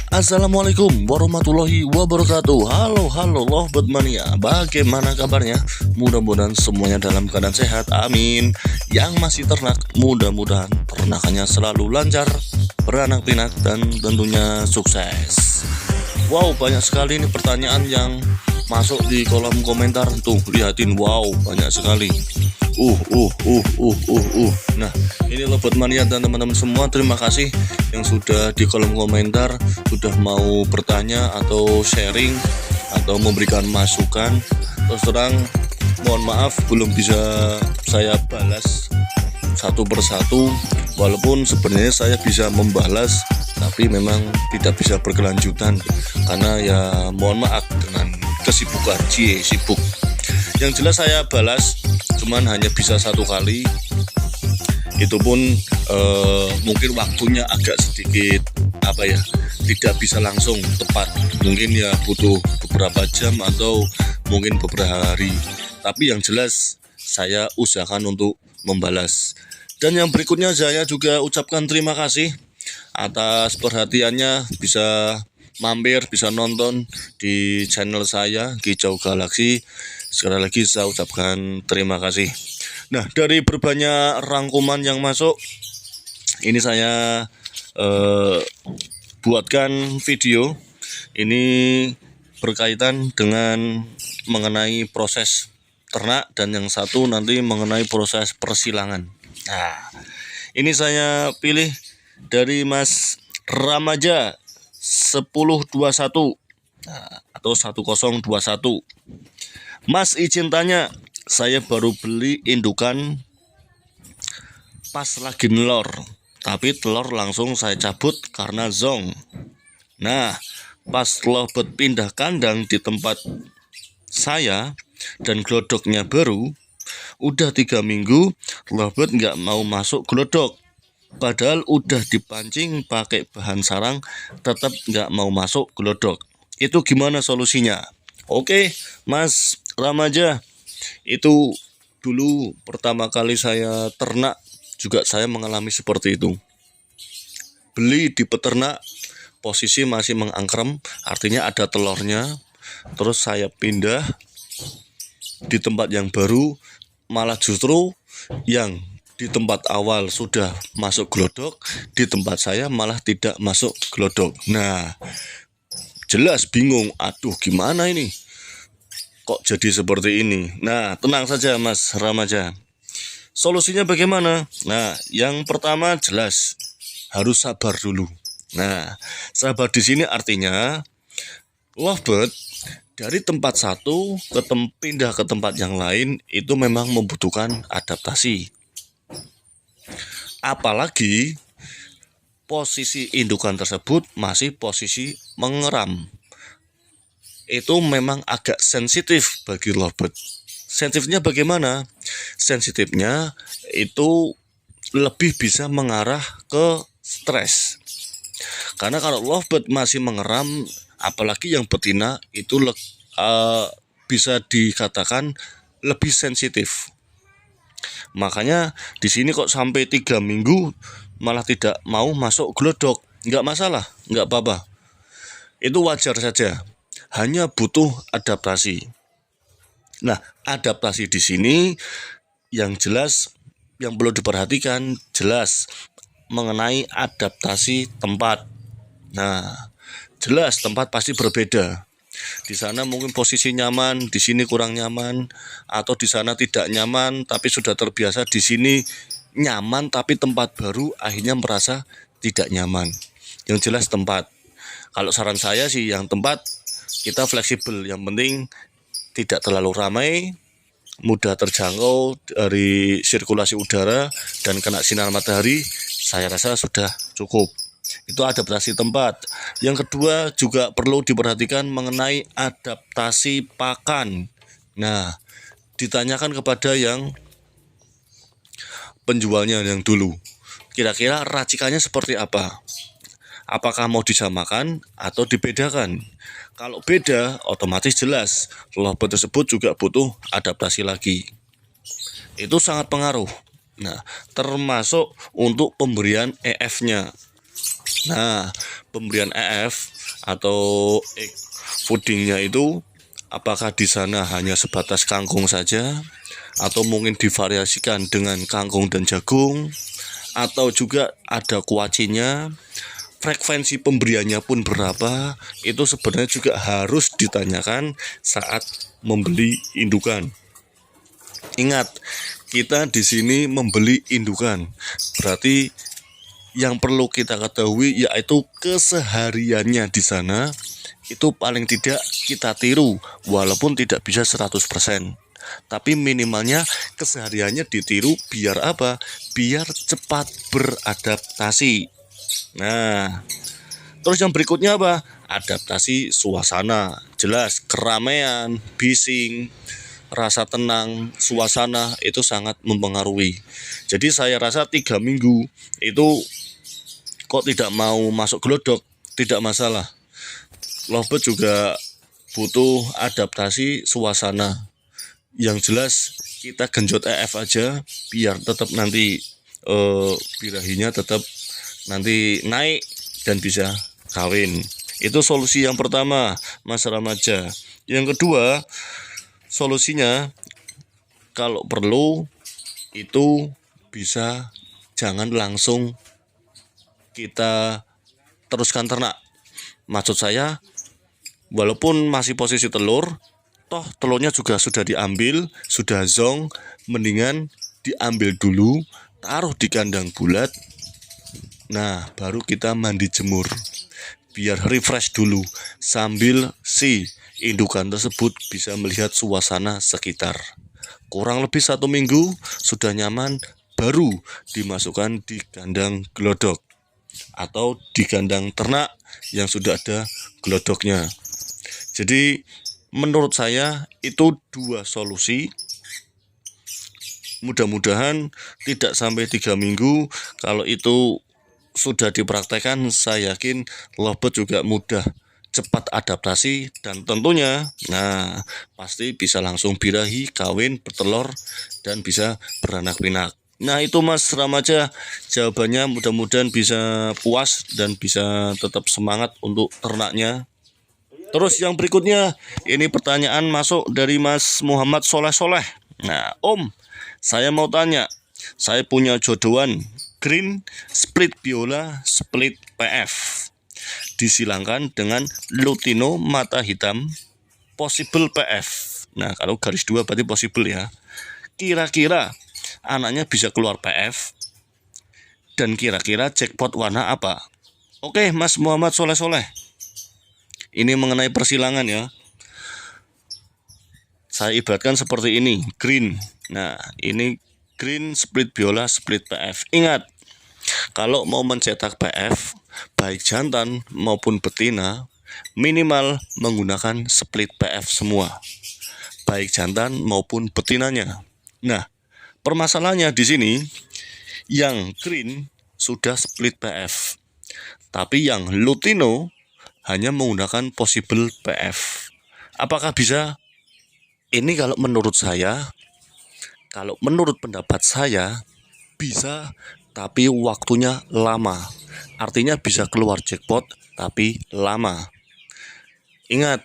Assalamualaikum warahmatullahi wabarakatuh. Halo Lovebird Mania, bagaimana kabarnya? Mudah-mudahan semuanya dalam keadaan sehat, amin. Yang masih ternak, mudah-mudahan ternakannya selalu lancar, beranak pinak, dan tentunya sukses. Wow, banyak sekali ini pertanyaan yang masuk di kolom komentar. Tuh, lihatin, wow, banyak sekali. Nah, ini Lovebird Mania dan teman-teman semua, terima kasih yang sudah di kolom komentar sudah mau bertanya atau sharing atau memberikan masukan. Terus terang, mohon maaf belum bisa saya balas satu persatu, walaupun sebenarnya saya bisa membalas, tapi memang tidak bisa berkelanjutan karena ya mohon maaf dengan kesibukan, sibuk. Yang jelas saya balas cuman hanya bisa satu kali, itu pun mungkin waktunya agak sedikit tidak bisa langsung tepat, mungkin ya butuh beberapa jam atau mungkin beberapa hari, tapi yang jelas saya usahakan untuk membalas. Dan yang berikutnya saya juga ucapkan terima kasih atas perhatiannya, bisa mampir, bisa nonton di channel saya Kicau Galaksi. Sekali lagi saya ucapkan terima kasih. Nah, dari berbanyak rangkuman yang masuk, ini saya buatkan video ini berkaitan dengan mengenai proses ternak, dan yang satu nanti mengenai proses persilangan. Nah, ini saya pilih dari Mas Ramaja 1021 atau 1021. Mas, izin tanya, saya baru beli indukan pas lagi nelor, tapi telur langsung saya cabut karena zong. Nah, pas Lovebird pindah kandang di tempat saya dan glodoknya baru, udah 3 minggu Lovebird nggak mau masuk glodok. Padahal udah dipancing pakai bahan sarang, tetap nggak mau masuk glodok. Itu gimana solusinya? Oke, Mas Ramaja, itu dulu pertama kali saya ternak juga saya mengalami seperti itu. Beli di peternak, posisi masih mengangkrem, artinya ada telurnya. Terus saya pindah di tempat yang baru, malah justru yang di tempat awal sudah masuk glodok, di tempat saya malah tidak masuk glodok. Nah, jelas bingung, aduh gimana ini? Kok jadi seperti ini? Nah, tenang saja Mas Ramaja. Solusinya bagaimana? Nah, yang pertama jelas harus sabar dulu. Nah, sabar di sini artinya Lovebird dari tempat satu pindah ke tempat yang lain itu memang membutuhkan adaptasi. Apalagi posisi indukan tersebut masih posisi mengeram. Itu memang agak sensitif bagi Lovebird. Sensitifnya bagaimana? Sensitifnya itu lebih bisa mengarah ke stres. Karena kalau Lovebird masih mengeram, apalagi yang betina, itu bisa dikatakan lebih sensitif. Makanya di sini kok sampai 3 minggu malah tidak mau masuk glodok. Nggak masalah, nggak apa-apa. Itu wajar saja. Hanya butuh adaptasi. Nah, adaptasi di sini yang jelas yang perlu diperhatikan jelas mengenai adaptasi tempat. Nah, jelas tempat pasti berbeda. Di sana mungkin posisi nyaman, di sini kurang nyaman, atau di sana tidak nyaman tapi sudah terbiasa, di sini nyaman tapi tempat baru akhirnya merasa tidak nyaman. Yang jelas tempat. Kalau saran saya sih yang tempat kita fleksibel, yang penting tidak terlalu ramai, mudah terjangkau dari sirkulasi udara dan kena sinar matahari, saya rasa sudah cukup. Itu adaptasi tempat. Yang kedua juga perlu diperhatikan mengenai adaptasi pakan. Nah, ditanyakan kepada yang penjualnya yang dulu, kira-kira racikannya seperti apa? Apakah mau disamakan atau dibedakan? Kalau beda, otomatis jelas Lovebird tersebut juga butuh adaptasi lagi. Itu sangat pengaruh. Nah, termasuk untuk pemberian EF-nya. Nah, pemberian EF atau egg foodingnya itu apakah di sana hanya sebatas kangkung saja, atau mungkin divariasikan dengan kangkung dan jagung, atau juga ada kuacinya, frekuensi pemberiannya pun berapa, itu sebenarnya juga harus ditanyakan saat membeli indukan. Ingat, kita di sini membeli indukan, berarti yang perlu kita ketahui yaitu kesehariannya di sana itu paling tidak kita tiru, walaupun tidak bisa 100%. Tapi minimalnya kesehariannya ditiru biar apa? Biar cepat beradaptasi. Nah, terus yang berikutnya apa? Adaptasi suasana. Jelas keramaian, bising, rasa tenang, suasana itu sangat mempengaruhi. Jadi saya rasa 3 minggu itu kok tidak mau masuk gelodok, tidak masalah. Lovebird juga butuh adaptasi suasana. Yang jelas kita genjot EF aja biar tetap nanti birahinya tetap nanti naik dan bisa kawin. Itu solusi yang pertama, Mas Ramaja. Yang kedua, solusinya kalau perlu itu bisa jangan langsung kita teruskan ternak. Maksud saya, walaupun masih posisi telur, toh telurnya juga sudah diambil, sudah zong, mendingan diambil dulu, taruh di kandang bulat. Nah, baru kita mandi jemur, biar refresh dulu, sambil si indukan tersebut bisa melihat suasana sekitar. Kurang lebih 1 minggu sudah nyaman, baru dimasukkan di kandang gelodok atau di kandang ternak yang sudah ada gelodoknya. Jadi menurut saya itu 2 solusi. Mudah-mudahan tidak sampai 3 minggu. Kalau itu sudah dipraktekkan, saya yakin Lovebird juga mudah cepat adaptasi, dan tentunya pasti bisa langsung birahi, kawin, bertelur, dan bisa beranak pinak. Nah itu Mas Ramaja jawabannya, mudah-mudahan bisa puas dan bisa tetap semangat untuk ternaknya. Terus yang berikutnya, ini pertanyaan masuk dari Mas Muhammad Soleh. Nah Om, saya mau tanya, saya punya jodohan green split biola split PF, disilangkan dengan lutino mata hitam possible PF. Nah kalau garis 2 berarti possible ya. Kira-kira anaknya bisa keluar PF, dan kira-kira jackpot warna apa? Oke Mas Muhammad Soleh, ini mengenai persilangan ya. Saya ibaratkan seperti ini, green. Nah ini green split biola split PF. Ingat, kalau mau mencetak PF baik jantan maupun betina, minimal menggunakan split PF semua, baik jantan maupun betinanya. Nah permasalahannya di sini, yang green sudah split PF, tapi yang lutino hanya menggunakan possible PF. Apakah bisa? Ini kalau menurut saya, kalau menurut pendapat saya, bisa, tapi waktunya lama. Artinya bisa keluar jackpot, tapi lama. Ingat,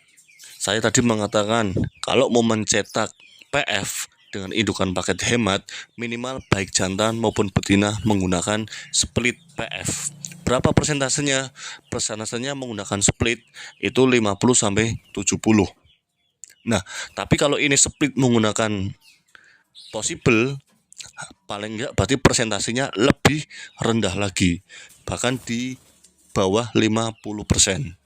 saya tadi mengatakan kalau mau mencetak PF dengan indukan paket hemat, minimal baik jantan maupun betina menggunakan split PF. Berapa persentasenya? Persentasenya menggunakan split itu 50-70. Nah, tapi kalau ini split menggunakan possible, paling enggak berarti persentasenya lebih rendah lagi, bahkan di bawah 50%.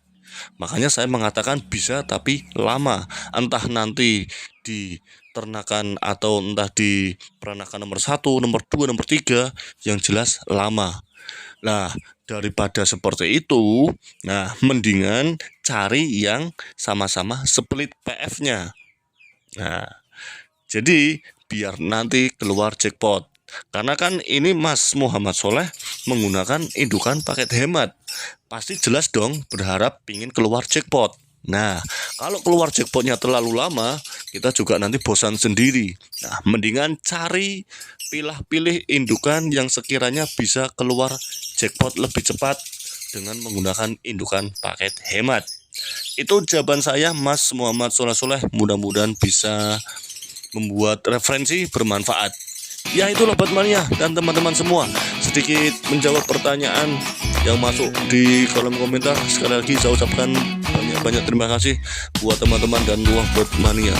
Makanya saya mengatakan bisa tapi lama, entah nanti di ternakan atau entah di peranakan nomor 1, nomor 2, nomor 3, yang jelas lama. Nah daripada seperti itu, mendingan cari yang sama-sama split PF-nya. Nah jadi biar nanti keluar jackpot. Karena kan ini Mas Muhammad Soleh menggunakan indukan paket hemat, pasti jelas dong berharap ingin keluar jackpot. Nah kalau keluar jackpotnya terlalu lama, kita juga nanti bosan sendiri. Nah mendingan cari, pilih indukan yang sekiranya bisa keluar jackpot lebih cepat, dengan menggunakan indukan paket hemat. Itu jawaban saya, Mas Muhammad Soleh. Mudah-mudahan bisa membuat referensi bermanfaat. Ya, itulah Bot Mania dan teman-teman semua, sedikit menjawab pertanyaan yang masuk di kolom komentar. Sekali lagi saya ucapkan banyak terima kasih buat teman-teman dan luah Bot Mania.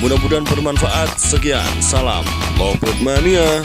Mudah-mudahan bermanfaat. Sekian, salam Bot Mania.